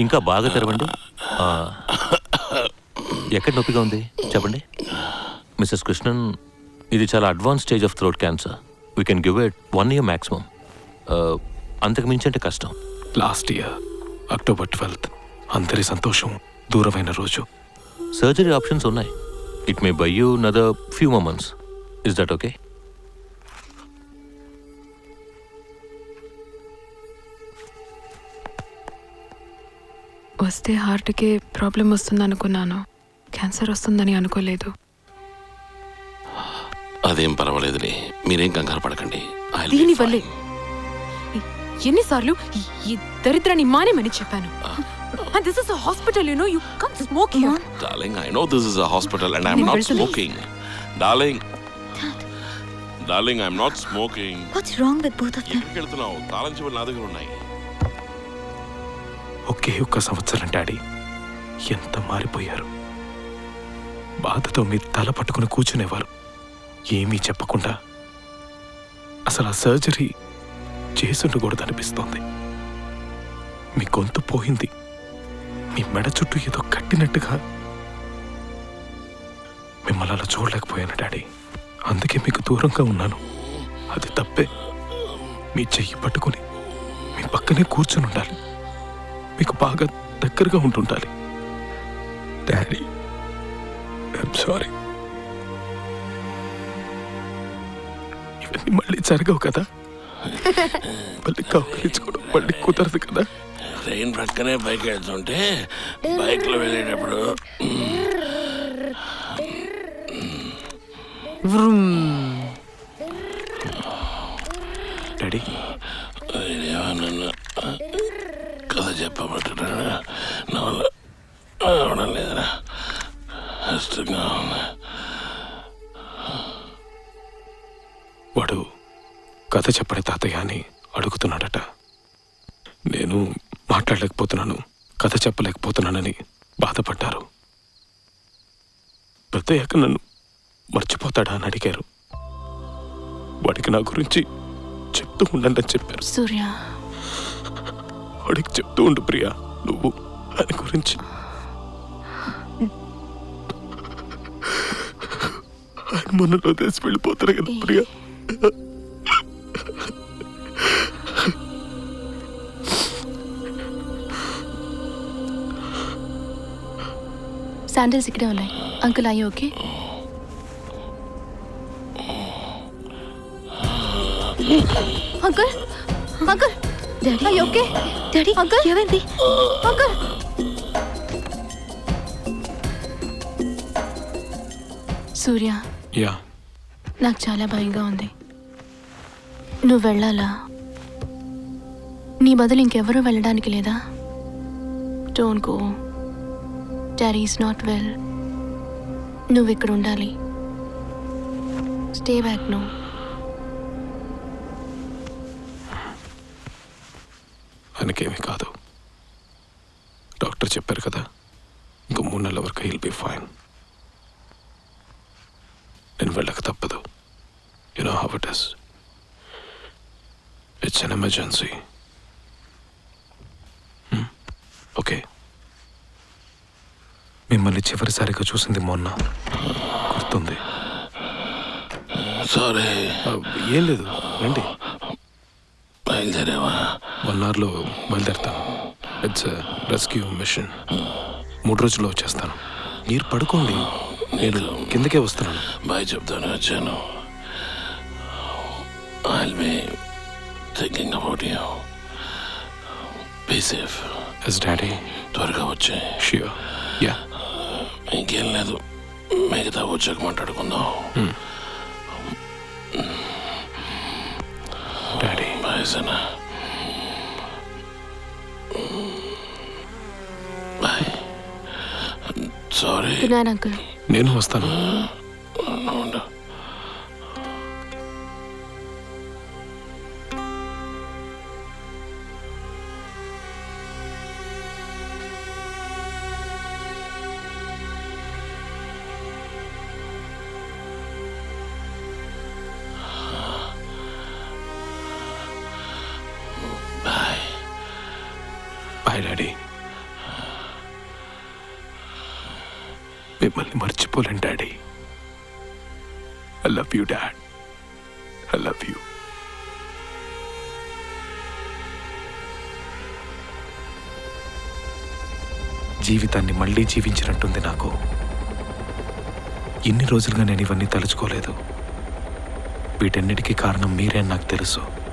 ఇంకా బాగా తెరవండి. ఎక్కడ నొప్పిగా ఉంది చెప్పండి. మిస్సెస్ కృష్ణన్, ఇది చాలా advance stage of throat cancer. We can give it 1 year maximum. అంతకు మించి అంటే కష్టం. లాస్ట్ ఇయర్ October 12th అందరి సంతోషం దూరమైన రోజు. సర్జరీ ఆప్షన్స్ ఉన్నాయి. It may by you another few more months. Is that okay? వస్తే హార్ట్కి ప్రాబ్లం వస్తుంది అనుకున్నాను, క్యాన్సర్ వస్తుందని అనుకోలేదు. అదేం పర్వాలేదులే, మీరేం కంగారు పడకండి. దీనివల్లే ఎన్నిసార్లు ఈ దరిద్రాన్ని మానేమని చెప్పాను. This is a hospital, you know. You can't smoke here. Darling, I know this is a hospital and I'm not smoking. Darling, I'm not smoking. What's wrong with both of them? ఎక్కడికి వెళ్తున్నావు? తాళం చెవులు నా దగ్గర ఉన్నాయి. ఒకే ఒక్క సంవత్సరం daddy, ఎంత మారిపోయారు. బాధతో మీ తల పట్టుకుని కూర్చునేవారు, ఏమీ చెప్పకుండా. అసలు ఆ సర్జరీ చేసుండకూడదనిపిస్తోంది. మీ గొంతు పోయింది, మీ మెడ చుట్టూ ఏదో కట్టినట్టుగా. మిమ్మల్ని అలా చూడలేకపోయాను డాడీ, అందుకే మీకు దూరంగా ఉన్నాను. అది తప్పే. మీ చెయ్యి పట్టుకుని మీ పక్కనే కూర్చుని ఉండాలి, మీకు బాగా దగ్గరగా ఉంటుండాలి. Daddy, I'm sorry. ఇవన్నీ మళ్ళీ జరగవు కదా, మళ్ళీ కౌగిలించుకోవడం మళ్ళీ కుదరదు కదా. ట్రైన్ ప్రక్కనే బైక్ వెళ్తుంటే బైక్లో వెళ్ళేటప్పుడు డాడీ ఏమన్నా కథ చెప్పబట్టడా నా వల్ల అవడం లేదురా, కష్టంగా ఉంది. వాడు కథ చెప్పని తాతయ్య అని అడుగుతున్నాడట. నేను మాట్లాడలేకపోతున్నాను, కథ చెప్పలేకపోతున్నానని బాధపడ్డారు. పెద్దయ్యాక నన్ను మర్చిపోతాడా అని అడిగారు. వాడికి నా గురించి చెప్తూ ఉండండి అని చెప్పారు. సూర్య, వాడికి చెప్తూ ఉండు ప్రియా, నువ్వు ఆయన గురించి. ఆయన మనలో దేశం వెళ్ళిపోతారు కదా ప్రియా. శాండిల్స్ ఇక్కడే ఉన్నాయి. అంకుల్, అయ్యి ఓకే? అంకుల్, అంకుల్, డాడీ, అయ్యి ఓకే? డాడీ, అంకుల్, ఏమైంది? అంకుల్. సూర్య, యా, నాకు చాలా భయంగా ఉంది. నువ్వు వెళ్ళాలా? నీ బదులు ఇంకెవరూ వెళ్ళడానికి లేదా? Don't go. Daddy is not well. నువ్వు ఇక్కడ ఉండాలి. Stay back. నువ్వు ఆయనకేమీ కాదు, డాక్టర్ చెప్పారు కదా. ఇంకో 3 నెలల వరకు హీల్ బి ఫైన్. నేను వెళ్ళక తప్పదు. You know how it is. It's an emergency. Okay. మిమ్మల్ని చివరిసారిగా చూసింది మొన్న, గుర్తుంది? సారీ. ఏం లేదు, రండి. బయలుదేరావా? 1 hourలో బయలుదేరుతాను. It's rescue machine. 3 రోజుల్లో వచ్చేస్తాను. మీరు పడుకోండి, నేను కిందకే వస్తున్నాను. బాయ్ చెప్తాను వచ్చాను. I'll be thinking about you. Be safe. Yes daddy. త్వరగా వచ్చే. ష్యూర్. యా. ఇంకేం లేదు, మిగతా వచ్చాక మాట్లాడుకుందాం. Daddy. Bye Sana. Bye. Sorry. Good night uncle. నేను వస్తాను. ఉండు. Bye daddy. మిమ్మల్ని మర్చిపోలేను daddy. I love you dad. I love you. జీవితాన్ని మళ్ళీ జీవించినట్టుంది నాకు. ఇన్ని రోజులుగా నేను ఇవన్నీ తలుచుకోలేదు. వీటన్నిటికీ కారణం మీరే అని నాకు తెలుసు.